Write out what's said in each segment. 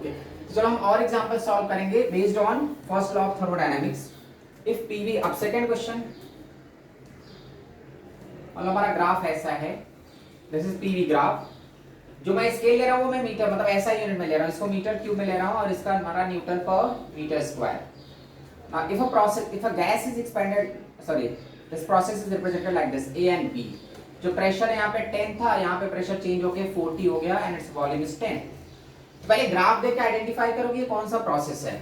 Okay तो चलो हम और एग्जांपल सॉल्व करेंगे based on first law of thermodynamics. If PV, अब सेकंड क्वेश्चन, मतलब हमारा ग्राफ ऐसा है, दिस इज पीवी ग्राफ। जो मैं स्केल ले रहा हूं वो मैं मीटर मतलब ऐसा यूनिट में ले रहा हूं, इसको मीटर क्यूब में ले रहा हूं और इसका हमारा न्यूटन पर metre square. Now, if a gas is expanded, sorry, this process is represented like this, A and B. जो प्रेशर यहाँ पे 10 था, यहाँ पे प्रेशर चेंज होके 40 हो गया एंड इट्स वॉल्यूम इज 10। तो पहले ग्राफ देख के आइडेंटिफाई करोगे ये कौन सा प्रोसेस है।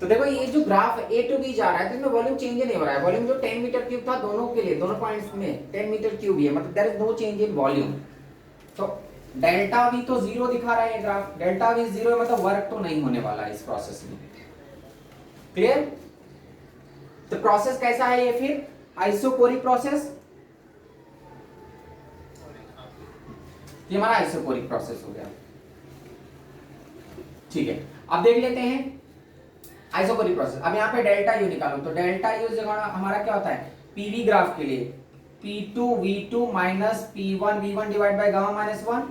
तो देखो ये जो ग्राफ A to B जा रहा है तो इसमें वॉल्यूम चेंज नहीं हो रहा है। वॉल्यूम जो 10 मीटर क्यूब था दोनों के लिए, दोनों पॉइंट्स में 10 मीटर क्यूब ही है, मतलब there is no change in volume. तो डेल्टा V तो जीरो दिखा रहा है ये ग्राफ, डेल्टा V जीरो है मतलब वर्क तो नहीं होने वाला है इस प्रोसेस में। क्लियर? तो प्रोसेस कैसा है ये फिर? Isochoric process. ये हमारा आइसोकोरिक प्रोसेस हो गया। ठीक है, अब देख लेते हैं आइसोकोरिक प्रोसेस। अब यहाँ पे डेल्टा यू निकालो, तो डेल्टा यू हमारा क्या होता है पीवी ग्राफ के लिए P2V2 minus P1V1 divide by gamma minus 1।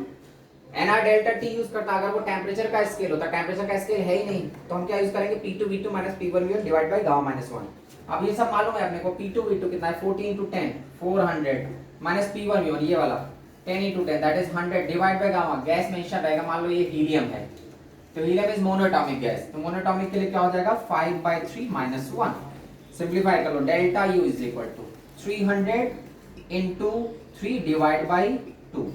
NR delta T use करता, अगर वो टेम्परेचर का स्केल होता, टेम्परेचर का स्केल है ही नहीं तो हम क्या यूज करेंगे P2V2 minus P1V1 divide by gamma minus 1। अब ये सब मालूम है अपने को, P2V2 कितना है 40 into 10 400 माइनस P1V1 ये वाला 10 into 10 that is 100 divide by gamma. Gas mention रहेगा, मान लो ये हीलियम है तो हीलियम इज मोनोएटॉमिक गैस, तो मोनोएटॉमिक के लिए क्या हो जाएगा 5/3 माइनस 1। सिंपलीफाई कर लो, delta U is equal to 300 into 3 divide by 2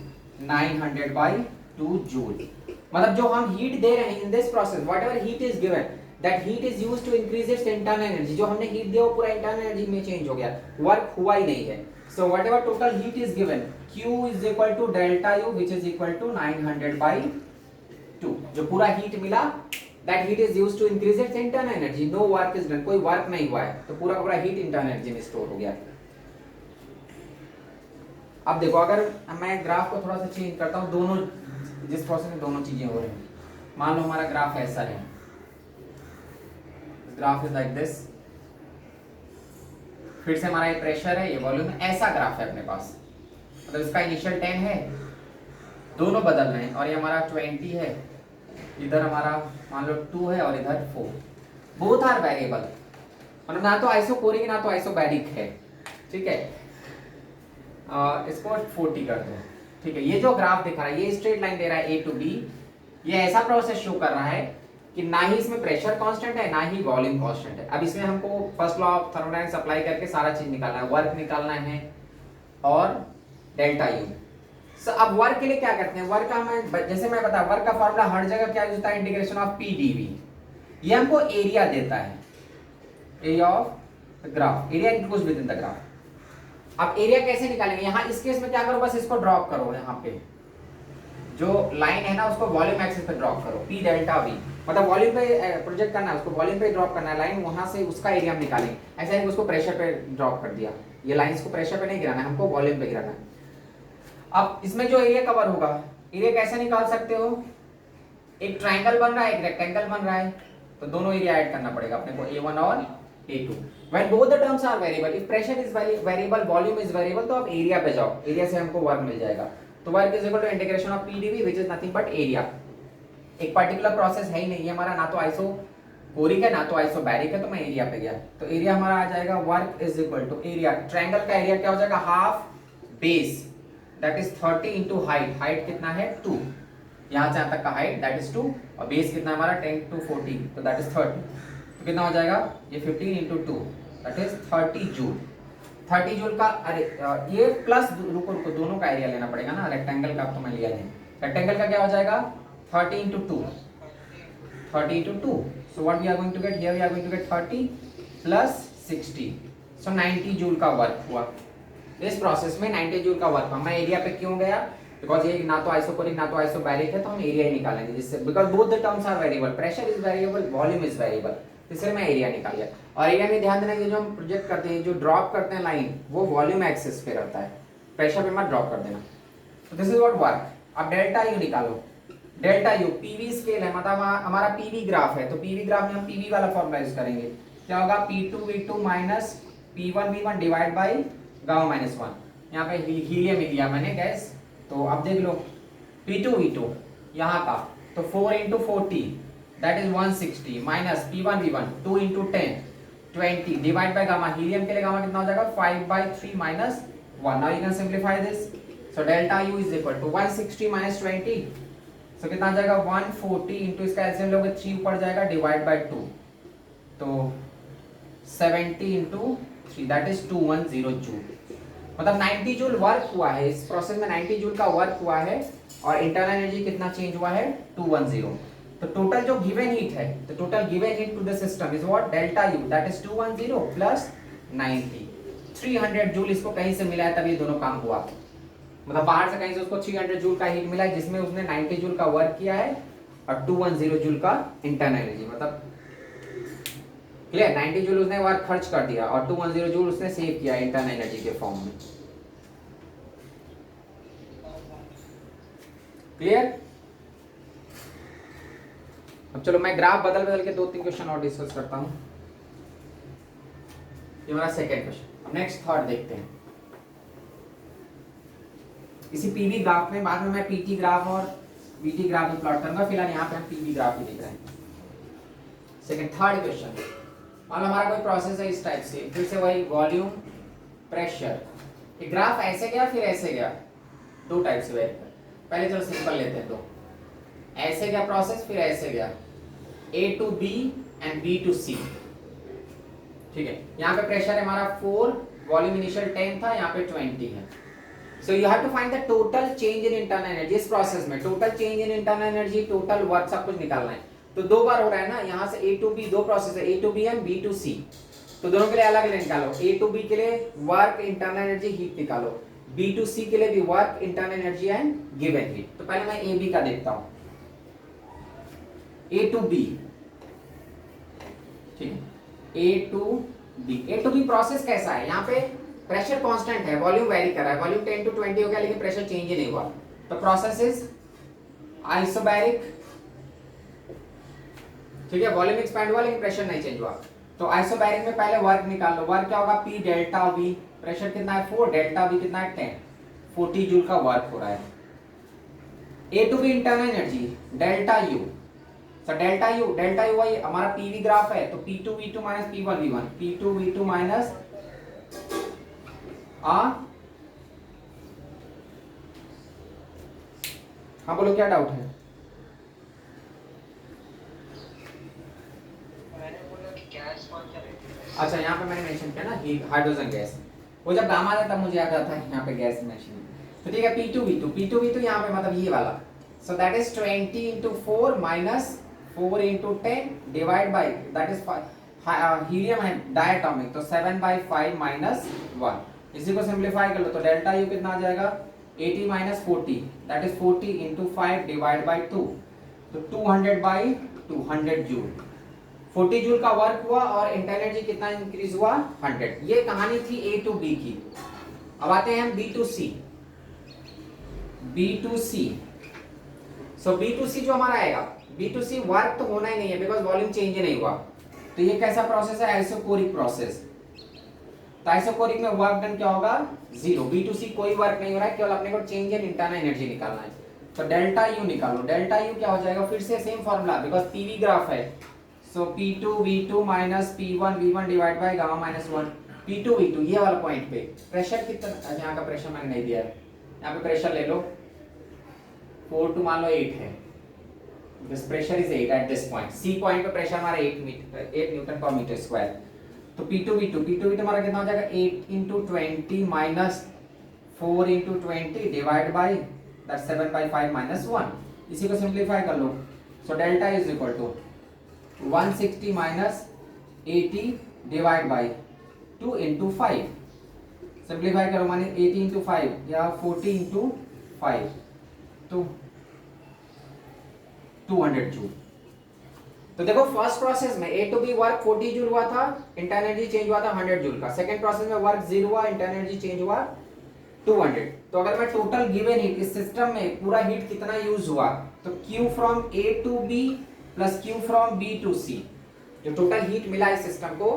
900/2 joule. मतलब जो हम हीट दे रहे हैं in this process, whatever heat is given that heat is used to increase its internal energy. जो हमने हीट दिया वो पूरा इंटरनल एनर्जी में चेंज हो गया, वर्क हुआ ही नहीं है। So whatever total heat is given Q is equal to delta U which is equal to 900/2। जो पूरा हीट मिला that heat is used to increase its internal energy, no work is done, कोई work नहीं हुआ है तो पूरा का पूरा हीट इंटरनल एनर्जी में स्टोर हो गया। अब देखो अगर मैं ग्राफ को थोड़ा सा चेंज करता हूं, दोनों जिस प्रोसेस में दोनों चीजें हो रही हैं, मान लो हमारा ग्राफ ऐसा है, ग्राफ इज लाइक दिस, फिर से हमारा ये प्रेशर है, ये वॉल्यूम है, ऐसा ग्राफ है अपने पास, मतलब इसका इनिशियल 10 है, दोनों बदल रहे हैं और ये हमारा 20 है, इधर हमारा मान लो 2 है और इधर 4, बोथ आर वेरिएबल, मतलब ना तो आइसोकोरिक ना तो आइसोबैरिक है। ठीक है, इसको 40 कर दो। ठीक है, ये जो ग्राफ दिखा रहा है ये स्ट्रेट लाइन दे रहा है A to B, ये ऐसा प्रोसेस शो कर रहा है कि ना ही इसमें प्रेशर कांस्टेंट है ना ही वॉल्यूम कांस्टेंट है। अब इसमें हमको first law of thermodynamics apply करके सारा चीज निकालना है, वर्क निकालना है और डेल्टा यू। सो अब वर्क के लिए क्या करते हैं, वर्क का मैं जैसे मैं बता, वर्क का फॉर्मूला हर जगह क्या यूज होता है, इंटीग्रेशन ऑफ P dV। ये हमको एरिया देता है, area of the graph, area includes with in the graph. अब एरिया कैसे निकालेंगे, यहाँ इस केस में क्या करो, बस इसको ड्रॉप करो, यहाँ पे जो लाइन है ना उसको वॉल्यूम एक्सिस पे ड्रॉप करो, P डेल्टा V, मतलब वॉल्यूम पे प्रोजेक्ट करना है, उसको वॉल्यूम पे ड्रॉप करना है लाइन, वहां से उसका एरिया हम निकालेंगे। ऐसा नहीं उसको प्रेशर पे ड्रॉप कर दिया, ये लाइंस को प्रेशर पे नहीं गिराना है, हमको वॉल्यूम पे गिराना है। अब इसमें जो एरिया कवर होगा, एरिया कैसे निकाल सकते हो, एक ट्राइंगल बन रहा है एक रेक्टेंगल बन रहा है, तो दोनों एरिया ऐड करना पड़ेगा अपने को, A1 और A2। When both the terms are variable, if pressure is variable, volume is variable, तो आप एरिया पे जाओ, एरिया से हमको वर्क मिल जाएगा। तो work is equal to integration of P dV which is nothing but area. एक पर्टिकुलर प्रोसेस है ही नहीं, ये हमारा ना तो आइसोकोरिक है ना तो आइसोबैरिक है, तो मैं एरिया पे गया, तो एरिया हमारा आ जाएगा work is equal to area, triangle का एरिया क्या हो जाएगा half base that is 30 into height, height कितना है 2, यहाँ से यहाँ तक का हाइट दैट इज 2 और बेस कितना हमारा 10 to 40 तो दैट इज 30, तो कितना हो जाएगा ये 15 into 2 that is 30 joule. 30 joule का, अरे ये प्लस रुको रुको दोनों का एरिया लेना पड़ेगा ना, रेक्टेंगल का तो मैं लिया नहीं, रेक्टेंगल का क्या हो जाएगा 30 into 2, 30 into 2, so what we are going to get here, we are going to get 30 plus 60, so 90 joule का वर्क हुआ इस प्रोसेस में, 90 जूल का वर्क हुआ। मैं एरिया पे क्यों गया, बिकॉज ये ना तो आइसोकोरिक ना तो आइसोबैरिक है, तो हम एरिया ही निकालेंगे जिससे, because both the terms are variable, pressure is variable, volume is variable, इसलिए मैं एरिया निकाल लिया। और एरिया में ध्यान देना, ये जो हम प्रोजेक्ट करते हैं, जो ड्रॉप करते हैं लाइन, वो वॉल्यूम एक्सिस पे रहता है, प्रेशर पे मत ड्रॉप कर देना। तो दिस इज व्हाट वर्क। अब डेल्टा यू निकालो, डेल्टा यू पीवी स्केल है, मतलब हमारा पीवी ग्राफ है, तो पीवी ग्राफ में हम पीवी वाला फॉर्मूला यूज करेंगे, क्या होगा P2V2 minus P1V1 divide by gamma minus 1। यहाँ पे हीलियम लिया मैंने गैस, तो अब देख लो P2V2 यहाँ का तो 4 into 40 that is 160 minus P1 V1 2 into 10 20 divide by gamma, helium के लिए गामा कितना हो जाएगा 5/3 minus 1. Now you can simplify this. So delta U is equal to 160 minus 20, so कितना आ जाएगा 140 इंटू इसका एलसीएम लोगे 3 ऊपर जाएगा डिवाइड बाय 2, तो 70 इंटू 3 दैट इज 210 जूल. मतलब 90 जूल वर्क हुआ है इस प्रोसेस में, 90 जूल का वर्क हुआ है और इंटरनल एनर्जी कितना चेंज हुआ है 210. तो टोटल जो गिवन हीट है, तो total given heat to the system is what delta U that is 210 plus 90 300 joule. इसको कहीं से मिला है तभी दोनों काम हुआ, मतलब बाहर से कहीं से उसको 300 जूल का हीट मिला है जिसमें उसने 90 जूल का वर्क किया है और 210 जूल का इंटरनल एनर्जी. मतलब क्लियर, 90 जूल उसने वर्क खर्च कर दिया और 210 जूल उसने सेव किया इंटरनल एनर्जी के फॉर्म में. क्लियर. अब चलो मैं ग्राफ बदल बदल के 2-3 क्वेश्चन और डिस्कस करता हूं. ये मेरा सेकंड क्वेश्चन. अब नेक्स्ट थर्ड देखते हैं. इसी पीवी ग्राफ में बाद में मैं पीटी ग्राफ और वीटी ग्राफ में प्लॉट करूंगा, फिलहाल यहाँ पे हम पीवी ग्राफ ही देख रहे हैं. Second third question. मान लो हमारा कोई प्रोसेस है इस टाइप से, फिर से वही वॉल्यूम प्रेशर, ये ग्राफ ऐसे गया फिर ऐसे गया, दो टाइप से वेरी. पहले चलो सिंपल लेते हैं. तो ऐसे गया प्रोसेस फिर ऐसे गया, A to B and B to C. ठीक है, यहाँ पे प्रेशर है हमारा 4, वॉल्यूम इनिशियल 10 था, यहाँ पे 20 है. So you have to find the total change in internal energy. इस प्रोसेस में total change in internal energy, total work सब कुछ निकालना है. तो दो बार हो रहा है ना, यहाँ से A to B, दो प्रोसेस है A to B and B to C. तो दोनों के लिए अलग अलग निकालो. A to B के लिए वर्क इंटरनल एनर्जी हीट निकालो, B to C के लिए भी work internal energy and given heat. तो पहले मैं A B का देखता हूँ. A to B, ठीक है, A to B प्रोसेस कैसा है, यहाँ पे प्रेशर कांस्टेंट है, वॉल्यूम वेरी कर रहा है, वॉल्यूम 10 to 20 हो गया लेकिन प्रेशर चेंज ही नहीं हुआ. तो प्रोसेस इज आइसोबैरिक. ठीक है, वॉल्यूम एक्सपैंड हुआ लेकिन प्रेशर नहीं चेंज हुआ. तो आइसोबैरिक में पहले वर्क निकाल लो. वर्क क्या होगा P डेल्टा V, प्रेशर कितना है 4, डेल्टा V कितना है 10, 40 जूल का वर्क हो रहा है. A to B internal energy delta U. So delta U वही हमारा पीवी ग्राफ है, तो P2 V2 minus P1 V1, P2 V2 minus हाँ बोलो क्या डाउट है. अच्छा, यहाँ पे मैंने मेंशन किया ना हाइड्रोजन गैस, वो जब गामा आता तब मुझे याद आता है यहाँ पे गैस मेंशन. तो ठीक है, P2 V2 यहाँ पे मतलब ये वाला. So that is 20 into 4 minus 4 into 10 divide by that is helium है डायटोमिक, तो 7/5 माइनस 1. इसी को सिंप्लीफाई कर लो तो डेल्टा U कितना आ जाएगा 80 minus 40 that is 40 into 5 divide by 2, तो 200/200 जूल. 40 जूल का वर्क हुआ और इंटरनल एनर्जी कितना इंक्रीज हुआ 100. ये कहानी थी A to B की. अब आते हैं हम B to C. So B to C जो हमारा आएगा, B to C वर्क तो होना ही नहीं है बिकॉज वॉल्यूम चेंज ही नहीं हुआ. तो ये कैसा प्रोसेस है, आइसोकोरिक प्रोसेस. तो आइसोकोरिक में वर्क डन क्या होगा 0. B to C कोई वर्क नहीं हो रहा है, केवल अपने को चेंज इन इंटरनल एनर्जी निकालना है. तो डेल्टा U निकालो. डेल्टा U क्या हो जाएगा, फिर से same formula because PV graph है. सो P2 V2 minus P1 V1 divide by gamma minus 1. P2 V2 ये वाला पॉइंट पे प्रेशर कितना, अच्छा यहाँ का प्रेशर मैंने नहीं दिया है, यहाँ पे प्रेशर ले लो 4 to मान लो 8 है, this pressure is 8 at this point. C point पे प्रेशर हमारा 8 न्यूटन पर मीटर स्क्वायर. तो P2 V2 हमारा कितना हो जाएगा 8 into 20 minus 4 into 20 divide by that 7/5 minus 1. इसी को सिंप्लीफाई कर लो. So delta is equal to 160 minus 80 divide by 2 into 5. Simplify करो माने 80 into 5 या 40 into 5, तो 200 जूल. तो देखो फर्स्ट प्रोसेस में A to B work 40 joule हुआ था, इंटरनल एनर्जी चेंज हुआ था 100 जूल का. सेकंड प्रोसेस में वर्क 0 हुआ, इंटरनल एनर्जी चेंज हुआ 200. तो अगर मैं टोटल गिवन हीट इस सिस्टम में पूरा हीट कितना यूज हुआ, तो Q from A to B plus Q from B to C. जो टोटल हीट मिला इस सिस्टम को,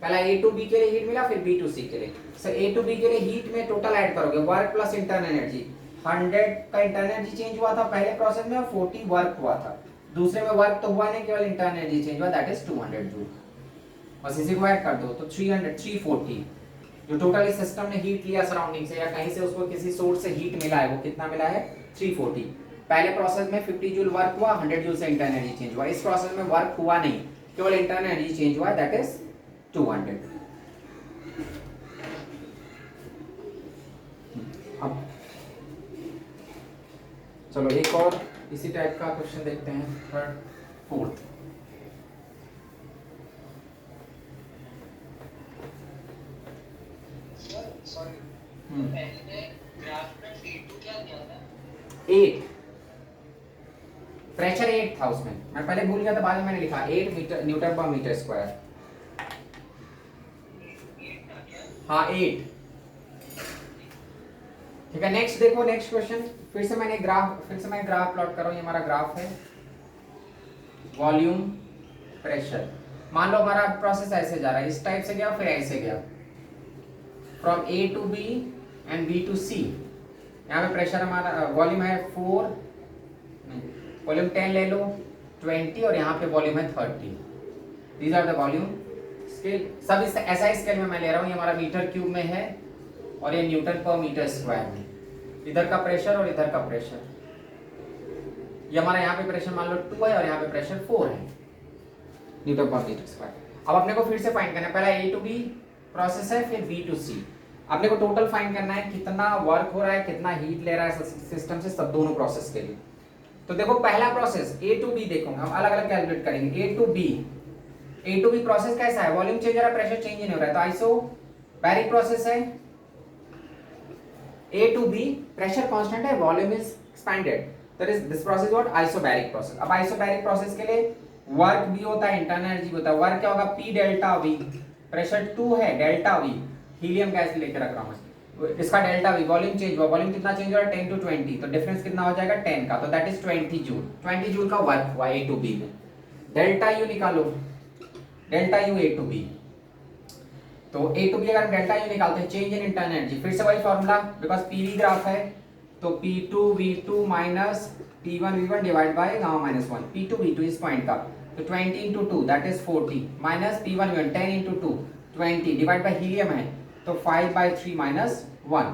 पहला A to B के लिए हीट मिला फिर B to C के लिए. सो A to B के लिए हीट में टोटल ऐड करोगे वर्क प्लस इंटरनल एनर्जी, 100 का इंटरनल एनर्जी चेंज हुआ था पहले प्रोसेस में, और 40 वर्क हुआ था। दूसरे में वर्क तो हुआ नहीं, केवल इंटरनल एनर्जी चेंज हुआ, दैट इज 200 जूल। बस इसी को ऐड कर दो तो 340 जो टोटल इस सिस्टम ने हीट लिया सराउंडिंग से या कहीं से उसको किसी सोर्स से हीट मिला है, वो कितना मिला है 340। पहले प्रोसेस में 50 जूल वर्क हुआ, 100 जूल से इंटरनल एनर्जी चेंज हुआ। इस प्रोसेस में वर्क हुआ नहीं, केवल इंटरनल एनर्जी चेंज हुआ, दैट इज 200। अब चलो एक और इसी टाइप का क्वेश्चन देखते हैं, थर्ड फोर्थ। पहले ग्राफ में P2 क्या दिया था? 8 प्रेशर 8 था उसमें, मैं पहले भूल गया था, बाद में मैंने लिखा 8 मीटर न्यूटन पर मीटर स्क्वायर। हाँ 8। ठीक है, नेक्स्ट देखो, नेक्स्ट क्वेश्चन। फिर से मैं ग्राफ प्लॉट कर रहा हूँ। ये हमारा ग्राफ है वॉल्यूम प्रेशर। मान लो हमारा प्रोसेस ऐसे जा रहा है, इस टाइप से गया फिर ऐसे गया, from A to B and B to C. यहाँ पे प्रेशर हमारा वॉल्यूम है 4, वॉल्यूम 10 ले लो, 20, और यहाँ पे वॉल्यूम है 30। These are the volume scale. सब इस ऐसा स्केल में मैं ले रहा हूँ। ये हमारा मीटर क्यूब में है और ये न्यूटन पर मीटर स्क्वायर में। इधर का प्रेशर और इधर का प्रेशर, ये हमारा यहाँ पे प्रेशर मान लो 2 है और यहाँ पे प्रेशर 4 है न्यूटन पर मीटर स्क्वायर। अब अपने को फिर से फाइंड करना है, पहला ए टू बी प्रोसेस है, फिर बी टू सी। अपने को टोटल फाइंड करना है कितना वर्क हो रहा है, कितना हीट ले रहा है सिस्टम से, सब दोनों प्रोसेस के लिए। तो देखो पहला प्रोसेस ए टू बी, देखो हम अलग अलग कैलकुलेट करेंगे। ए टू बी प्रोसेस कैसा है, वॉल्यूम चेंज हो रहा है, प्रेशर चेंज नहीं हो रहा है, तो आइसोबैरिक प्रोसेस है। ए टू बी प्रेशर कांस्टेंट है, volume is expanded, that is this process what isobaric process. अब आइसोबैरिक प्रोसेस के लिए वर्क भी होता है, इंटरनल एनर्जी भी होता है। वर्क क्या होगा, P डेल्टा V, प्रेशर 2 है, डेल्टा V, हीलियम गैस लेके रख रहा हूं, इसका डेल्टा V, वॉल्यूम चेंज हुआ, वॉल्यूम कितना चेंज हुआ 10 to 20, तो डिफरेंस कितना हो जाएगा 10 का, तो दैट इज 20 जूल। 20 जूल का वर्क हुआ ए टू बी में। डेल्टा U निकालो, delta U A to B, तो ए टू बी अगर हम डेल्टा U निकालते हैं, चेंज इन इंटरनल एनर्जी, फिर से वही फॉर्मूला, बिकॉज पीवी ग्राफ है, तो P2V2 minus P1V1 divide by gamma minus 1। P2V2 इस पॉइंट का, तो 20 into 2 that is 40 minus P1V1 10 into 2 20 divide by helium है, तो 5/3 माइनस 1।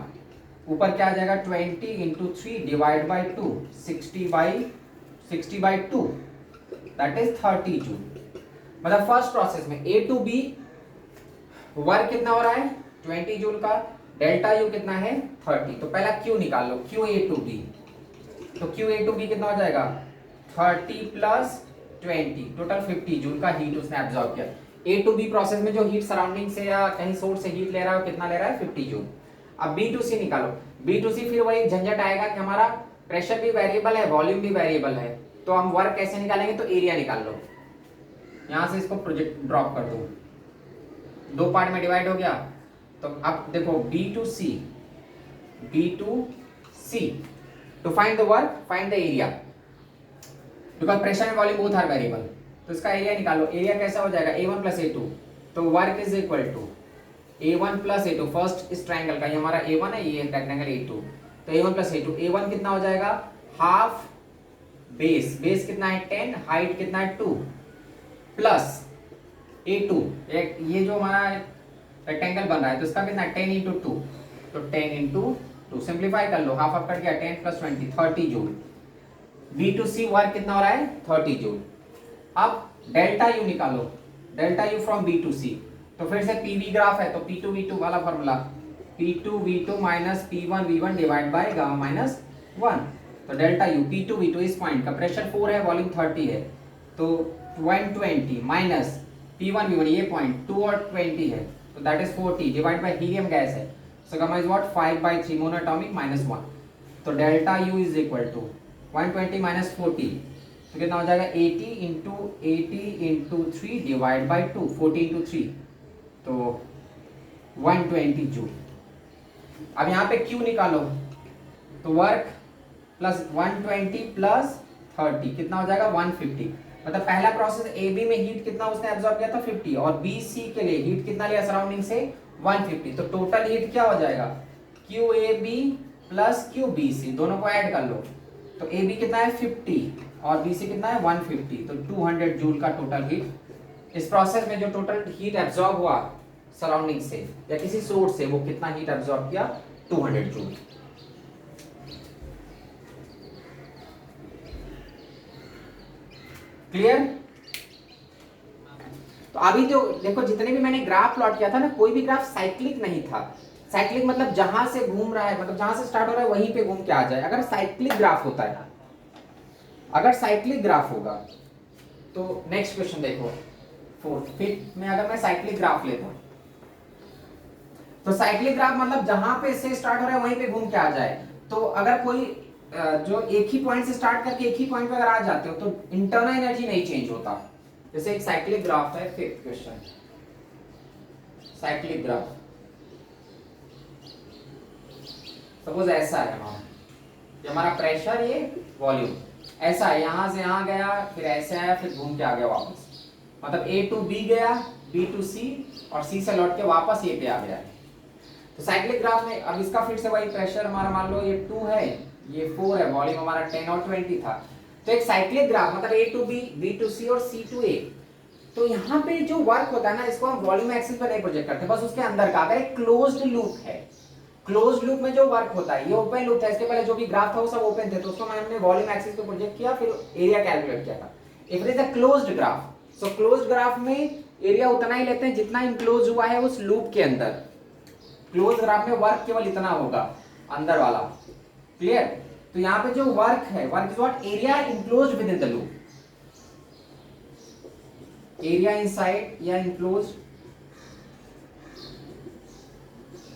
ऊपर क्या आ जाएगा 20 into 3 divide by 2 60/2 that is 30 joule. मतलब फर्स्ट प्रोसेस में ए टू बी वर्क कितना हो रहा है 20 जूल का, डेल्टा यू कितना है 30। तो पहला क्यू निकाल लो, क्यू ए टू बी, तो क्यू ए टू बी कितना हो जाएगा 30 प्लस 20, टोटल 50 जूल का हीट उसने एब्जॉर्ब किया। ए टू बी प्रोसेस में जो हीट सराउंडिंग से या कहीं सोर्स से हीट ले रहा है वो कितना ले रहा है 50 जूल। अब बी टू सी निकालो, बी टू सी फिर वही झंझट आएगा कि हमारा प्रेशर भी वेरिएबल है, वॉल्यूम भी वेरिएबल है, तो हम वर्क कैसे निकालेंगे, तो एरिया निकाल लो। यहां से इसको प्रोजेक्ट ड्रॉप कर दो, दो पार्ट में डिवाइड हो गया। तो अब देखो B to C to find the work find the area, because pressure and volume both are variable, तो इसका एरिया निकालो। एरिया कैसा हो जाएगा A1 प्लस A2, तो work is equal to A1 plus A2, first इस ट्राइंगल का, ये हमारा A1 है, ये रेक्टेंगल A2, तो A1 प्लस A2, A1 कितना हो जाएगा हाफ बेस, बेस कितना है 10, हाइट कितना है 2, प्लस A2, ये जो हमारा रेक्टेंगल बन रहा है, तो इसका कितना है 10 into 2, तो 10 into 2 सिंप्लीफाई कर लो, हाफ ऑफ कट गया 10 प्लस 20 30 जूल। B2C वर्क कितना हो रहा है 30 जूल। अब डेल्टा U निकालो, डेल्टा U फ्रॉम B2C, तो फिर से PV ग्राफ है, तो P2V2 वाला formula, P2V2 minus P1V1 divide by gamma minus 1, तो डेल्टा U P2V2 इस पॉइंट का प्रेशर 4 है, वॉल्यूम 30 है, तो 120 माइनस P1V1 ये पॉइंट 2 और 20 है, तो that is 40 divide by helium gas है, so gamma is what 5/3 monatomic minus 1, तो delta U is equal to 120 minus 40, तो कितना हो जाएगा 80 into 3 डिवाइड बाय 2, 40 into 3, तो 120 जूल। अब यहाँ पे Q निकालो, तो वर्क प्लस 120 प्लस 30 कितना हो जाएगा 150, मतलब पहला प्रोसेस ए बी में हीट कितना उसने एब्जॉर्ब किया था 50, और बी सी के लिए हीट कितना लिया सराउंडिंग से 150, तो टोटल हीट क्या हो जाएगा Q A B plus Q B C, दोनों को ऐड कर लो तो ए बी कितना है 50 और बी सी कितना है 150, तो 200 जूल का टोटल हीट। इस प्रोसेस में जो टोटल हीट एब्जॉर्ब हुआ सराउंडिंग से या किसी सोर्स से, वो कितना हीट एब्जॉर्ब किया 200 जूल। क्लियर? तो अभी जो देखो जितने भी मैंने ग्राफ प्लॉट किया था ना, कोई भी ग्राफ साइक्लिक नहीं था। साइक्लिक मतलब जहां से घूम रहा है, मतलब जहां से स्टार्ट हो रहा है वहीं पे घूम के आ जाए। अगर साइक्लिक ग्राफ होता है, अगर साइक्लिक ग्राफ होगा तो नेक्स्ट क्वेश्चन देखो 4 फिट में, अगर मैं साइक्लिक ग्राफ लेता हूं तो साइक्लिक ग्राफ मतलब जहां पे से स्टार्ट हो रहा है वहीं पे घूम के आ जाए। तो अगर कोई जो एक ही पॉइंट से स्टार्ट करके एक ही पॉइंट पे अगर आ जाते हो तो इंटरनल एनर्जी नहीं चेंज होता। जैसे एक साइक्लिक ग्राफ है, fifth question, cyclic graph suppose ऐसा है हमारा, ये हमारा प्रेशर, ये वॉल्यूम ऐसा है, यहां से यहां गया, फिर ऐसे आया, फिर घूम के आ गया वापस, मतलब ए टू बी गया, बी टू सी और सी से लौट के वापस ए पे आ गया। तो साइक्लिक ग्राफ में अब इसका फिर से वही प्रेशर हमारा मान लो ये 2 है, ये 4 है, वॉल्यूम हमारा 10 और 20 था। तो एक साइक्लिक ग्राफ मतलब ए टू बी, बी टू सी और सी टू ए। तो यहाँ पे जो वर्क होता है ना, इसको हम वॉल्यूम एक्सिस पर नहीं प्रोजेक्ट करते, बस उसके अंदर का। अगर एक क्लोज्ड लूप है, क्लोज्ड लूप में जो वर्क होता है, ये ओपन लूप था, इसके पहले जो भी ग्राफ था वो सब ओपन थे, तो उसको हमने वॉल्यूम एक्सिस पे प्रोजेक्ट किया, फिर एरिया कैलकुलेट किया था। If it is a closed graph, so closed graph में एरिया उतना ही लेते हैं जितना इनक्लोज हुआ है उस लूप के अंदर। क्लोज ग्राफ में वर्क केवल इतना होगा अंदर वाला। क्लियर? तो यहाँ पे जो वर्क है, work is what, area enclosed with in the loop, area inside या इनक्लोज्ड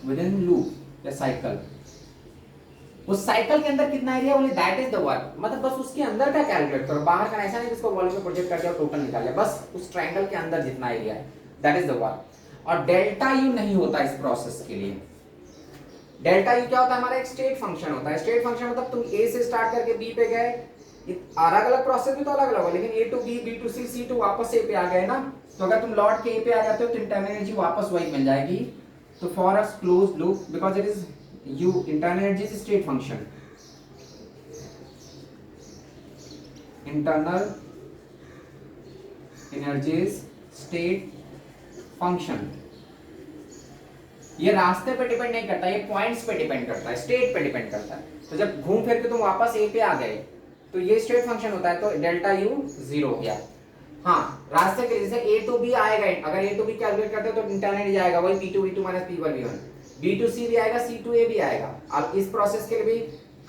विद इन लूप या साइकिल। उस साइकिल के अंदर कितना एरिया बोले, दैट इज द वर्क। मतलब बस उसके अंदर का कैलकुलेट करो, बाहर का ऐसा नहीं कि इसको वॉल्यूम में प्रोजेक्ट करके और टोटल निकाल लिया, बस उस ट्रायंगल के अंदर जितना एरिया है दैट इज द वर्क। और डेल्टा यू नहीं होता इस प्रोसेस के लिए। डेल्टा यू क्या होता है, हमारा एक स्टेट फंक्शन होता है। स्टेट फंक्शन मतलब तुम ए से स्टार्ट करके बी पे गए, अलग अलग प्रोसेस भी तो अलग अलग हो, लेकिन A to B, B to C, C to वापस ए पे आ गए ना। तो अगर तुम लौट के ए पे आ जाते हो तो इंटरनल एनर्जी वापस वही मिल जाएगी। तो for a closed loop, because it is you, internal energy is state function, internal energy is state function. ये रास्ते पे डिपेंड नहीं करता, ये पॉइंट्स पे डिपेंड करता है, स्टेट पे डिपेंड करता है। तो जब घूम फिर के तुम वापस ए पे आ गए तो ये स्टेट फंक्शन होता है, तो डेल्टा यू 0 हो गया। हाँ, रास्ते के जैसे ए टू बी आएगा, अगर ए टू बी कैलकुलेट करते हो तो इंटरनल एनर्जी आएगा वही P two V two minus P one V one, B to C भी आएगा, सी टू ए भी आएगा। अब इस प्रोसेस के लिए भी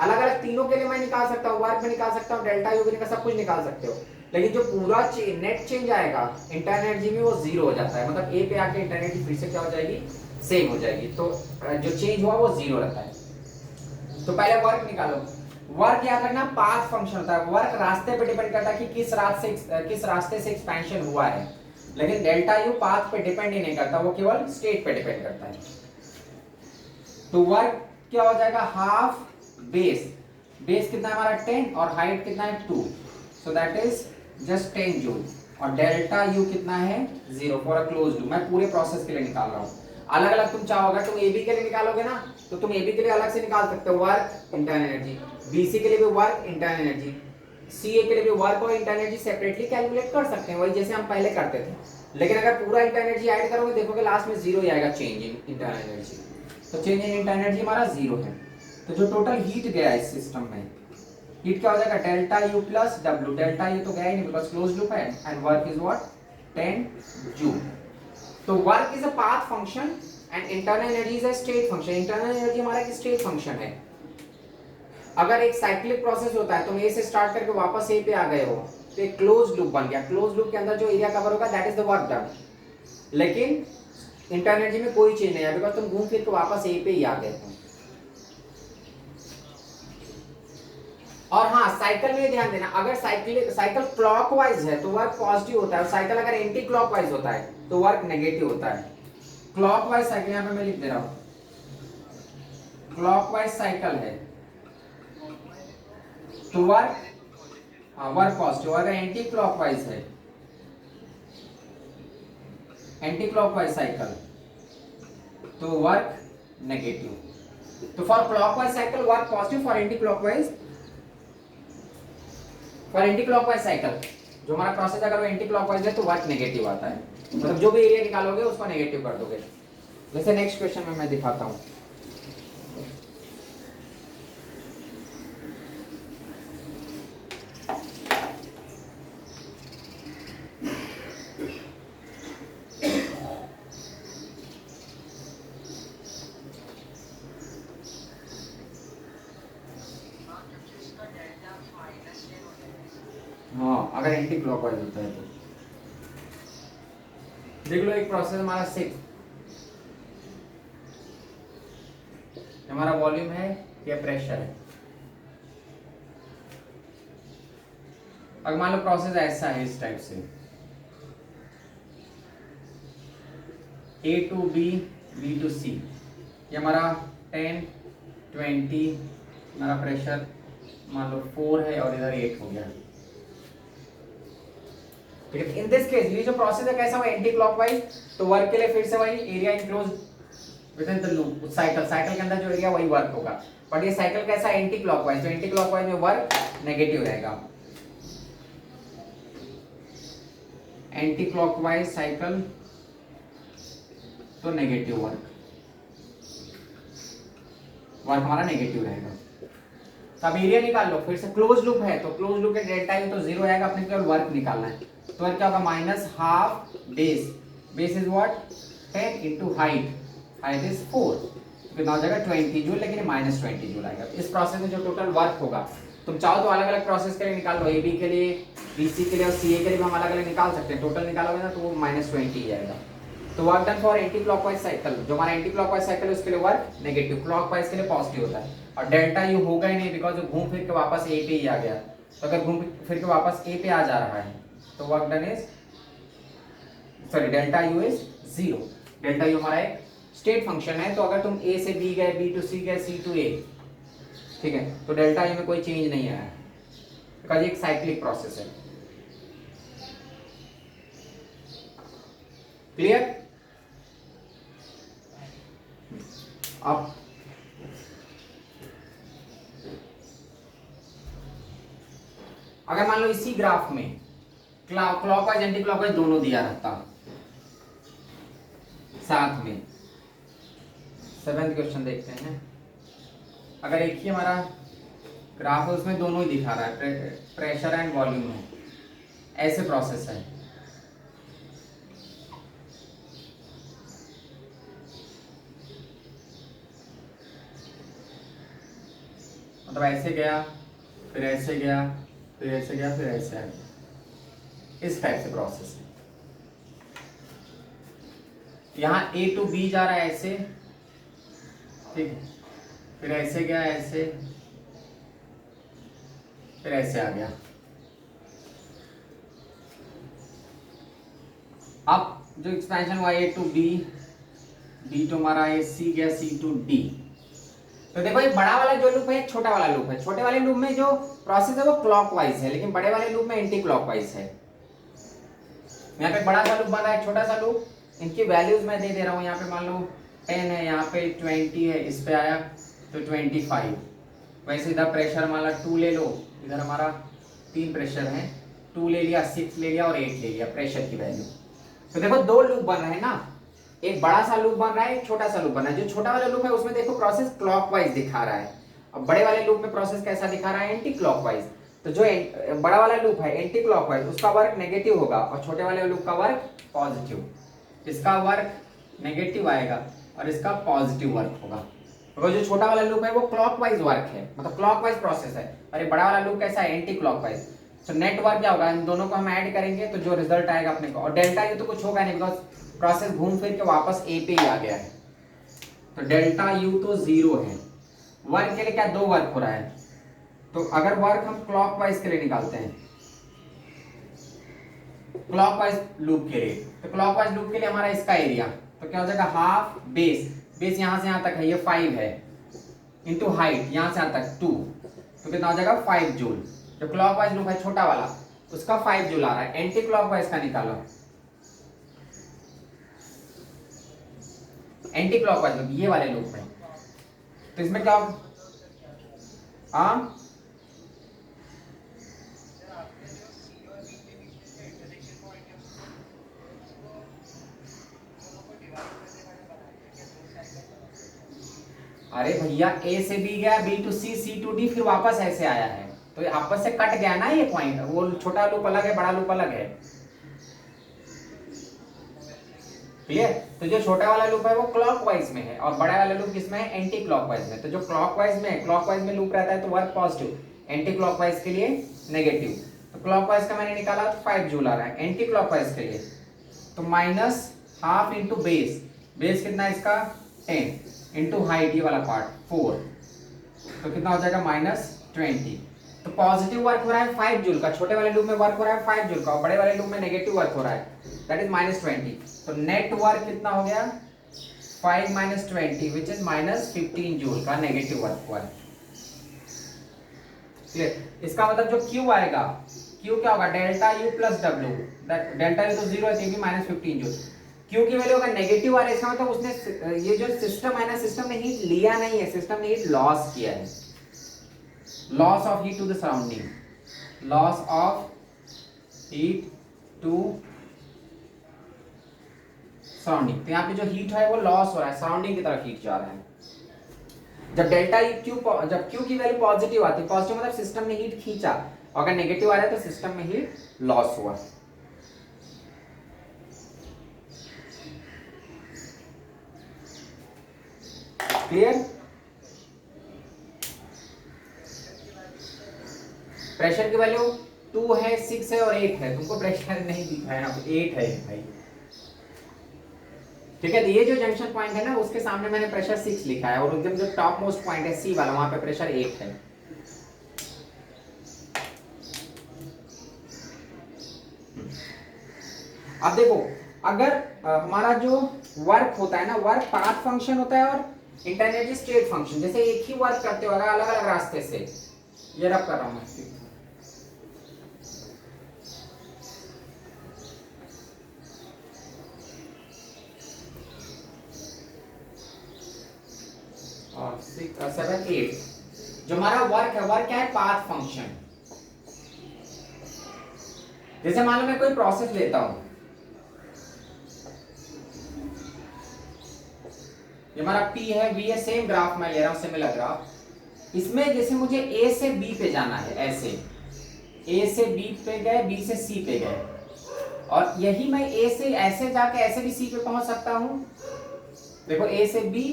अलग अलग तीनों के लिए मैं निकाल सकता हूँ, वर्क में निकाल सकता हूँ, डेल्टा यू भी निकाल, सब कुछ निकाल सकते हो। लेकिन जो पूरा नेट चेंज आएगा इंटरनल एनर्जी में, वो 0 हो जाता है। मतलब ए पे आके इंटरनल एनर्जी फिर से क्या हो जाएगी, सेम हो जाएगी। तो जो चेंज हुआ वो 0 रहता है। तो पहले वर्क निकालो। वर्क याद रखना पाथ फंक्शन होता है। वर्क रास्ते पे डिपेंड करता है कि किस रास्ते से एक्सपेंशन हुआ है, लेकिन डेल्टा यू पाथ पे डिपेंड ही नहीं करता, वो केवल स्टेट पे डिपेंड करता है। तो वर्क क्या हो जाएगा, हाफ बेस, बेस कितना है हमारा 10 और हाइट कितना है 2, so that is just 10 joule. और डेल्टा यू कितना है 0 फॉर अ क्लोज्ड लूप। मैं पूरे प्रोसेस के लिए निकाल रहा हूँ। अलग अलग तुम चाहोगे, तुम एबी के लिए निकालोगे ना, तो तुम एबी के लिए अलग से निकाल सकते हो वर्क, इंटरनल एनर्जी, बीसी के लिए भी वर्क, इंटरनल एनर्जी, सीए के लिए भी वर्क और इंटरनल एनर्जी सेपरेटली कैलकुलेट कर सकते हैं, वही जैसे हम पहले करते थे। लेकिन अगर पूरा इंटरनल एनर्जी ऐड करोगे, देखोगे लास्ट में 0 ही आएगा चेंज इन इंटरनल एनर्जी। तो चेंज इन इंटरनल एनर्जी हमारा 0 है। तो जो टोटल हीट गया इस सिस्टम में, हीट क्या हो जाएगा, delta U plus W. Delta U तो गया ही नहीं बिकॉज क्लोज्ड लूप है, and work is what 10 joule. तो work is a path function and internal energy is a state function. Internal energy हमारा एक स्टेट फंक्शन है। अगर एक साइक्लिक प्रोसेस होता है, तुम ए से स्टार्ट करके वापस ए पे आ गए हो, तो एक क्लोज्ड लूप बन गया। क्लोज्ड लूप के अंदर जो एरिया कवर होगा that is the work done. लेकिन इंटरनल एनर्जी में कोई चेंज नहीं है बिकॉज तुम घूम फिर के वापस ए पे ही आ गए हो। और हाँ, साइकिल में ध्यान देना, अगर साइकिल क्लॉकवाइज है तो वर्क पॉजिटिव होता है, और साइकिल अगर एंटी क्लॉकवाइज होता है तो वर्क नेगेटिव होता है। क्लॉकवाइज साइकिल यहाँ पे मैं लिख दे रहा हूं, क्लॉकवाइज साइकिल है तो वर्क, हाँ वर्क पॉजिटिव। अगर एंटी क्लॉकवाइज है, एंटी क्लॉकवाइज साइकिल, तो वर्क नेगेटिव। तो for clockwise cycle work positive, for anti clockwise cycle जो हमारा प्रोसेस अगर वो एंटी क्लॉकवाइज है तो वर्क नेगेटिव आता है, मतलब जो भी एरिया निकालोगे उसको नेगेटिव कर दोगे। जैसे नेक्स्ट क्वेश्चन में मैं दिखाता हूँ। हाँ अगर एंटी क्लॉकवाइज होता है तो देख लो, एक प्रोसेस हमारा 6, हमारा वॉल्यूम है या प्रेशर है। अगर मान लो प्रोसेस ऐसा है इस टाइप से, A to B, B to C, ये हमारा 10, 20, हमारा प्रेशर मान लो 4 है और इधर 8 हो गया। ठीक है, इन दिस केस ये जो प्रोसेस है कैसा हुआ, एंटी क्लॉकवाइज, तो वर्क के लिए फिर से वही area enclose with in the loop, cycle के अंदर जो एरिया वही वर्क होगा। बट ये साइकिल कैसा है, एंटी क्लॉकवाइज, तो एंटी क्लॉकवाइज में वर्क नेगेटिव रहेगा। एंटी क्लॉकवाइज साइकिल तो नेगेटिव वर्क हमारा नेगेटिव रहेगा। तो अब एरिया निकाल लो फिर से, क्लोज लूप है तो क्लोज लूप के डेल्टा यू तो 0 आएगा, अपने केवल वर्क निकालना है। तो वर्क क्या होगा, minus half base is what 10 into height is 4, तो कितना हो जाएगा 20 जूल, लेकिन माइनस 20 जूल आएगा। इस प्रोसेस में जो टोटल वर्क होगा, तुम चाहो तो अलग अलग प्रोसेस के लिए निकाल लो, AB के लिए, BC के लिए और CA के लिए भी हम अलग अलग निकाल सकते हैं। टोटल निकालोगे ना तो वो माइनस 20 ही आएगा। तो work done for anti clockwise cycle, जो हमारा एंटी क्लॉकवाइज साइकिल है उसके लिए वर्क नेगेटिव, क्लॉकवाइज के लिए पॉजिटिव होता है। और डेल्टा यू होगा ही नहीं बिकॉज घूम फिर के वापस ए पे ही आ गया। तो अगर घूम फिर के वापस ए पे आ जा रहा है तो work done is sorry delta U is 0। Delta U हमारा एक स्टेट फंक्शन है, तो अगर तुम ए से बी गए, बी टू सी गए, सी टू ए, ठीक है, तो डेल्टा यू में कोई चेंज नहीं आया बिकॉज एक साइक्लिक प्रोसेस है। क्लियर? अब अगर मान लो इसी ग्राफ में क्लॉकवाइज एंटी क्लॉकवाइज दोनों दिया रहता साथ में, 7th क्वेश्चन देखते हैं। अगर एक ही हमारा ग्राफ है उसमें दोनों ही दिखा रहा है, प्रेशर एंड वॉल्यूम है, ऐसे प्रोसेस है, मतलब ऐसे गया फिर ऐसे गया फिर ऐसे गया फिर ऐसे आ गया, इस टाइप से प्रोसेस है। यहाँ A to B जा रहा है ऐसे, ठीक है, फिर ऐसे गया ऐसे, फिर ऐसे आ गया। अब जो एक्सपेंशन हुआ A to B, B to हमारा C गया, C to D। तो देखो ये बड़ा वाला जो लूप है एक छोटा वाला लूप है, छोटे वाले लूप में जो प्रोसेस है वो क्लॉकवाइज है, लेकिन बड़े वाले लूप में एंटी क्लॉकवाइज है। यहाँ पे बड़ा सा लूप बन रहा है, छोटा सा लूप, इनकी वैल्यूज मैं दे दे रहा हूँ। यहाँ पे मान लो 10 है, यहाँ पे 20 है, इस पे आया तो 25। वैसे इधर प्रेशर मान लो 2 ले लो, इधर हमारा 3 प्रेशर है, 2 ले लिया, 6 ले लिया और 8 ले लिया प्रेशर की वैल्यू। तो देखो 2 लूप बन रहे हैं ना, एक बड़ा सा लूप बन रहा है, एक छोटा सा लूप बन रहा है। जो छोटा वाला लूप है उसमें देखो प्रोसेस क्लॉकवाइज दिखा रहा है, और बड़े वाले लूप में प्रोसेस कैसा दिखा रहा है, एंटी क्लॉकवाइज। तो जो बड़ा वाला लूप है एंटी क्लॉकवाइज, उसका वर्क नेगेटिव होगा और छोटे वाले लूप का वर्क पॉजिटिव। इसका वर्क नेगेटिव आएगा और इसका पॉजिटिव वर्क होगा, क्योंकि जो छोटा वाला लूप है वो क्लॉकवाइज वर्क है, मतलब क्लॉकवाइज प्रोसेस है, और ये बड़ा वाला लूप कैसा है, एंटी क्लॉकवाइज। तो नेट वर्क क्या होगा, इन दोनों को हम ऐड करेंगे तो जो रिजल्ट आएगा अपने को, और डेल्टा यू तो कुछ होगा नहीं बिकॉज प्रोसेस घूम फिर के वापस ए पे ही आ गया है। तो डेल्टा यू तो 0 है। वर्क के लिए क्या 2 वर्क हो रहा है, तो अगर वर्क हम क्लॉकवाइज के लिए निकालते हैं, क्लॉकवाइज लूप के लिए, तो क्लॉकवाइज लूप के लिए हमारा इसका एरिया तो क्या हो जाएगा, हाफ बेस यहां से यहां तक है, ये 5 है, इंटू हाइट यहां से यहां तक 2, तो कितना हो जाएगा 5 जूल। जो क्लॉकवाइज लूप है छोटा वाला उसका 5 जूल आ रहा है। एंटी क्लॉकवाइज का निकालो, एंटी क्लॉकवाइज लूप ये वाले लूप में तो इसमें क्या होगा? हाँ अरे भैया ए से बी गया, B to C, C to D, फिर वापस ऐसे आया है, तो ये आपस से कट गया ना ये पॉइंट। वो छोटा लूप अलग है, बड़ा लूप अलग है। क्लियर? तो जो छोटा वाला लूप है वो क्लॉकवाइज में है और बड़ा वाला लूप किसमें है? एंटी क्लॉकवाइज में। तो जो क्लॉकवाइज में है, क्लॉकवाइज में लूप रहता है तो वर्क पॉजिटिव, एंटी क्लॉकवाइज के लिए नेगेटिव। तो क्लॉकवाइज का मैंने निकाला तो 5 जूल आ रहा है, एंटी क्लॉकवाइज के लिए तो minus half into base, base कितना है इसका? 10 इंटू हाइट, ये वाला पार्ट 4, तो कितना हो जाएगा? -20। तो पॉजिटिव वर्क हो रहा है 5 जूल का, छोटे वाले लूप में वर्क हो रहा है 5 जूल का, और बड़े वाले लूप में नेगेटिव वर्क हो रहा है, दैट इज -20। तो नेट वर्क कितना हो गया? 5 - 20 विच इज -15 जूल का नेगेटिव वर्क हुआ है। क्लियर? इसका मतलब जो Q आएगा, Q क्या होगा? Delta U plus W, delta U तो 0 है, तो भी -15 जूल। Q की वैल्यू अगर नेगेटिव आ रहा है, इसका मतलब उसने ये जो सिस्टम है ना, सिस्टम ने हीट लिया नहीं है, सिस्टम ने हीट लॉस किया है। Loss of heat to the surrounding, loss of heat to surrounding. तो यहाँ पे जो हीट है वो लॉस हो रहा है, सराउंडिंग की तरफ हीट जा रहा है। जब डेल्टा क्यू, जब Q की वैल्यू पॉजिटिव आती है, पॉजिटिव मतलब सिस्टम ने हीट खींचा, और अगर नेगेटिव आ रहा है तो सिस्टम में हीट लॉस हुआ। क्लियर? प्रेशर की वैल्यू 2 है, 6 है और 8 है। तुमको प्रेशर नहीं दिख रहा है यहाँ पे, 8 है भाई। ठीक है, तो ये जो जंक्शन पॉइंट है ना, उसके सामने मैंने प्रेशर 6 लिखा है, और एकदम जो टॉप मोस्ट पॉइंट है C वाला, वहां पे प्रेशर 8 है। अब देखो, अगर हमारा जो वर्क होता है ना, वर्क पाथ फंक्शन होता है और इंटरनेट स्टेट फंक्शन, जैसे एक ही वर्क करते हो अलग अलग रास्ते से, ये रब कर रहा हूं मैं। और 6 7 8 जो हमारा वर्क है, वर्क क्या है? Path function. जैसे मान लो मैं कोई प्रोसेस लेता हूं, ये हमारा P है, V है, सेम ग्राफ मैं ले रहा हूं, सिमिलर ग्राफ। इसमें जैसे मुझे A से B पे जाना है, ऐसे A से B पे गए, B से C पे गए, और यही मैं A से ऐसे जाके ऐसे भी C पे पहुंच सकता हूं। देखो A से B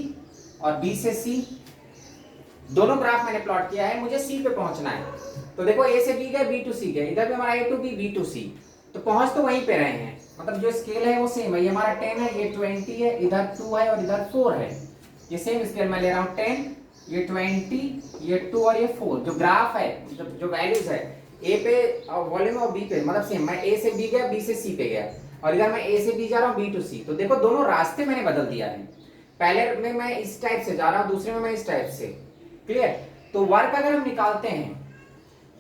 और B से C, दोनों ग्राफ मैंने प्लॉट किया है, मुझे C पे पहुंचना है। तो देखो A से B गए, B टू C गए, इधर भी हमारा A to B, B to C, तो पहुंच तो वहीं पे रहे हैं, मतलब जो स्केल है वो सेम है। ये हमारा 10 है, ये 20 है, इधर 2 है और इधर 4 है, ये सेम स्केल मैं ले रहा हूँ। 10, ये 20, ये 2 और ये 4। जो ग्राफ है, जो वैल्यूज है A पे वॉल्यूम और B पे, मतलब सेम। मैं A से B गया, B से C पे गया, और इधर मैं A से B जा रहा हूँ, B टू C। तो देखो दोनों रास्ते मैंने बदल दिया है, पहले में मैं इस टाइप से जा रहा हूँ, दूसरे में मैं इस टाइप से। क्लियर? तो वर्क अगर हम निकालते हैं,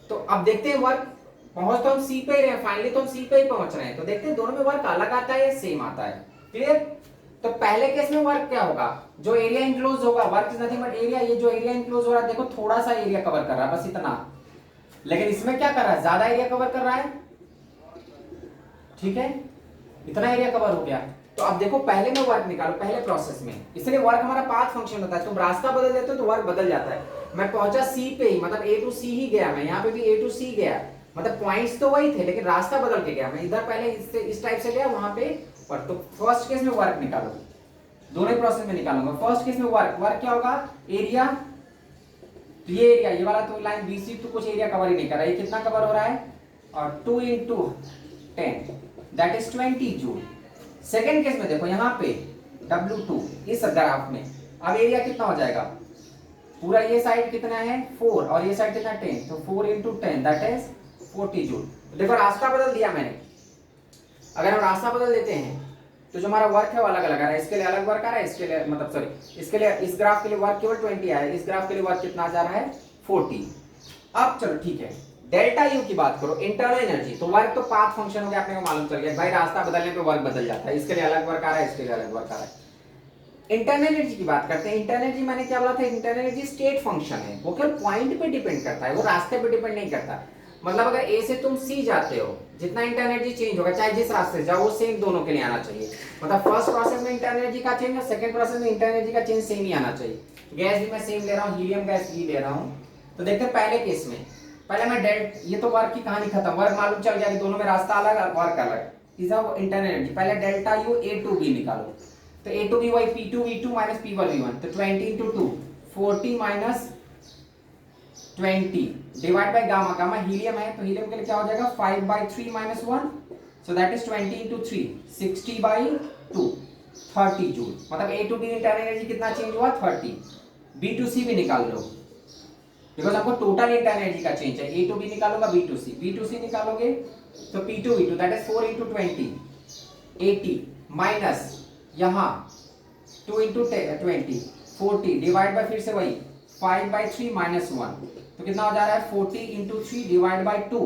तो अब देखते हैं वर्क पहुंच तो हम C पे ही रहे, फाइनली तो हम C पे ही पहुंच रहे हैं, तो देखते हैं दोनों में वर्क अलग आता है या सेम आता है। क्लियर? तो पहले केस में वर्क क्या होगा? जो एरिया इंक्लोज होगा, work is nothing but area, ये जो एरिया इंक्लोज हो रहा है, देखो थोड़ा सा एरिया कवर कर रहा है, बस इतना। लेकिन इसमें क्या कर रहा है? ज्यादा एरिया कवर कर रहा है। ठीक है, इतना एरिया कवर हो गया। तो अब देखो, पहले में वर्क निकालो, पहले प्रोसेस में, इसलिए वर्क हमारा पाथ फंक्शन होता है। तुम रास्ता बदल देते हो तो वर्क बदल जाता है। मैं पहुंचा C पे ही, मतलब A टू C ही गया, मैं यहाँ पे भी A टू C गया, मतलब पॉइंट्स तो वही थे लेकिन रास्ता बदल के गया। मैं इधर पहले इससे इस टाइप से गया, वहां पे पर। तो फर्स्ट केस में वर्क निकालो, दोनों प्रोसेस में निकालूंगा। फर्स्ट केस में वर्क, वर्क क्या होगा? एरिया, तो ये एरिया, ये वाला तो लाइन BC तो कुछ एरिया कवर ही नहीं कर रहा है, ये कितना कवर हो रहा है? और 2 × 10 that is 20 joule. Second case में देखो यहाँ पे W2 इस ग्राफ में, अब एरिया कितना हो जाएगा? पूरा ये साइड कितना है? 4, और ये साइड कितना? 10, तो 4 × 10 दैट इज 40 जूल। देखो रास्ता बदल दिया मैंने। अगर हम रास्ता बदल देते हैं तो जो हमारा वर्क है वो अलग अलग आ रहा है, इसके लिए अलग वर्क आ रहा है, इसके लिए मतलब सॉरी, इसके लिए इस ग्राफ के लिए वर्क केवल 20 आया है, इस ग्राफ के लिए वर्क कितना जा रहा है? 40। अब चलो ठीक है, डेल्टा यू की बात करो, इंटरनल एनर्जी। तो वर्क तो पाथ फंक्शन हो गया, अपने को मालूम चल गया भाई, रास्ता बदलने पे वर्क बदल जाता है, इसके लिए अलग वर्क आ रहा है, इसके लिए अलग वर्क आ रहा है। इंटरनल एनर्जी की बात करते हैं। इंटरनल एनर्जी मैंने क्या बोला था, इंटरनल एनर्जी स्टेट फंक्शन है, वो केवल पॉइंट पे डिपेंड करता है, वो रास्ते पे डिपेंड नहीं करता। मतलब अगर ए से तुम सी जाते हो, जितना इंटरनल एनर्जी चेंज होगा चाहे जिस रास्ते से जाओ, वो सेम दोनों के लिए आना चाहिए। मतलब फर्स्ट प्रोसेस में इंटरनल एनर्जी का चेंज और सेकंड प्रोसेस में इंटरनल एनर्जी का चेंज सेम ही आना चाहिए। गैस भी मैं सेम ले रहा हूँ, हीलियम गैस भी ले रहा हूँ। तो देखते हैं पहले केस में, पहले मैं डेल्टा, ये तो वर्क की कहानी खत्म, वर्क मालूम चल गया कि दोनों में रास्ता अलग वर्क अलग, इज ऑफ इंटरनल एनर्जी। पहले delta U A to B निकालो, तो ए टू बी वही P2 V2 minus P1 V1, तो 20 into 2 40 minus 20 divide by gamma, gamma helium है तो हीलियम के लिए क्या हो जाएगा 5/3 minus 1, so that is 20 into 3 60/2 30 joule. मतलब ए टू बी इंटरनल एनर्जी कितना चेंज हुआ 30। बी टू सी भी निकाल लो, बिकॉज आपको टोटल इंटरनल एनर्जी का चेंज है। ए टू बी निकालूंगा, बी टू सी निकालोगे तो P2 V2 that is 4 into 20 80 minus यहाँ 2 इंटू 20 40 डिवाइड बाय फिर से वही 5/3 माइनस 1, तो कितना हो जा रहा है 40 इंटू 3 डिवाइड बाय 2,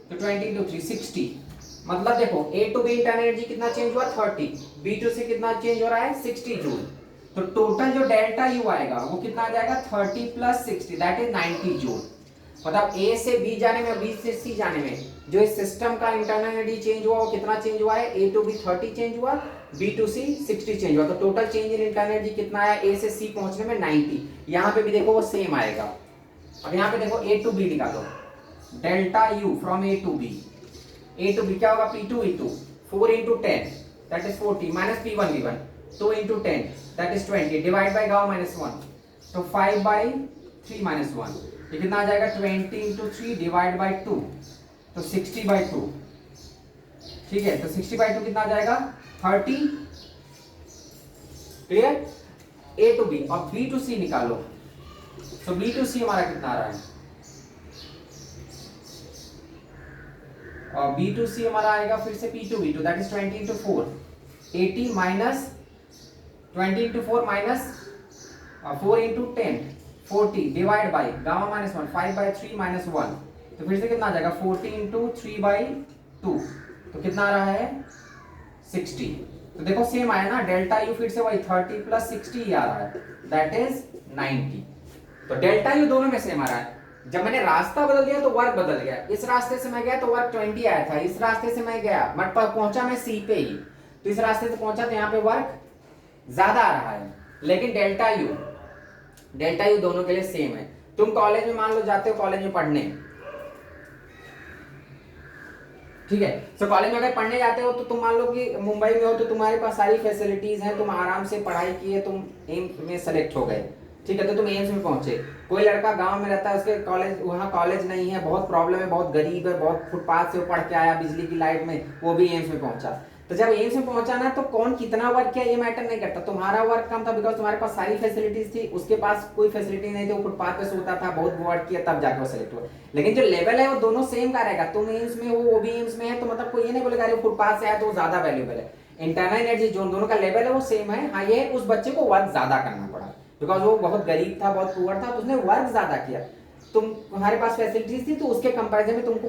तो 20 इंटू 3 60। मतलब देखो A to B internal energy कितना चेंज हुआ 30, बी टू सी कितना चेंज हो रहा है 60 जूल। तो टोटल जो डेल्टा यू आएगा वो कितना आ जाएगा 30 प्लस 60 दैट इज 90 जूल। मतलब ए से बी जाने में, बी से सी जाने में जो इस सिस्टम का इंटरनल एनर्जी चेंज हुआ वो कितना चेंज हुआ है, ए टू बी 30 चेंज हुआ, बी टू सी 60 चेंज हुआ। तो total change in internal energy कितना आया ए से सी पहुंचने में 90। यहाँ पे भी देखो वो सेम आएगा। अब यहाँ पे देखो ए टू बी निकालो, delta U from A to B, A to B क्या होगा P2 V2 4 into 10 that is 40 minus P1 V1 2 into 10 that is 20 divide by gamma minus 1, तो 5/3 माइनस 1, ये कितना आ जाएगा 20 इंटू 3 डिवाइड बाय 2, तो 60/2। ठीक है, तो 60/2 कितना आ जाएगा 30। क्लियर। ए टू बी, अब बी टू सी निकालो, तो बी टू सी हमारा कितना आ रहा है, और बी टू सी हमारा आएगा फिर से P2 V2 that is 20 into 4 80 minus 20 into 4 minus 4 into 10 40 divide by gamma minus 1 5/3 minus 1, तो फिर से कितना आ जाएगा 40 इंटू 3/2, तो कितना आ रहा है 60। तो देखो सेम आया ना, डेल्टा यू फिर से वही 30 प्लस 60 ही आ रहा है दैट इज 90। तो डेल्टा यू दोनों में सेम आ रहा है। जब मैंने रास्ता बदल दिया तो वर्क बदल गया, इस रास्ते से मैं गया तो वर्क 20 आया था, इस रास्ते से मैं गया बट पहुंचा मैं सी पे ही, तो इस रास्ते से पहुंचा तो यहाँ पे वर्क ज्यादा आ रहा है। लेकिन डेल्टा यू दोनों के लिए सेम है। तुम कॉलेज में मान लो जाते हो कॉलेज में पढ़ने, ठीक है, तो कॉलेज में अगर पढ़ने जाते हो तो तुम मान लो कि मुंबई में हो तो तुम्हारे पास सारी फैसिलिटीज हैं, तुम आराम से पढ़ाई किए, तुम एम्स में सेलेक्ट हो गए, ठीक है, तो तुम एम्स में पहुंचे। कोई लड़का गांव में रहता है, उसके कॉलेज, वहाँ कॉलेज नहीं है, बहुत प्रॉब्लम है, बहुत गरीब है, बहुत फुटपाथ से वो पढ़ के आया बिजली की लाइट में, वो भी एम्स में पहुंचा। तो जब एम्स में पहुंचा ना, तो कौन कितना वर्क किया ये मैटर नहीं करता, तुम्हारा वर्क कम था बिकॉज तुम्हारे पास सारी फैसिलिटीज थी, उसके पास कोई फैसिलिटी नहीं थी, वो फुटपाथ पे सोता था, बहुत वर्क किया तब जाके वो सेलेक्ट हुआ। लेकिन जो लेवल है वो दोनों सेम का रहेगा, तुम एम्स में हो वो भी एम्स में है, तो मतलब कोई ये नहीं बोलेगा अरे फुटपाथ से आया तो वो ज्यादा वैल्यूबल है। इंटरनल एनर्जी जो दोनों का लेवल है वो सेम है। हाँ, ये उस बच्चे को वर्क ज्यादा करना पड़ा बिकॉज वो बहुत गरीब था, बहुत पुअर था, तो उसने वर्क ज्यादा किया। तुम्हारे पास फैसिलिटीज थी तो उसके कंपैरिजन में तुमको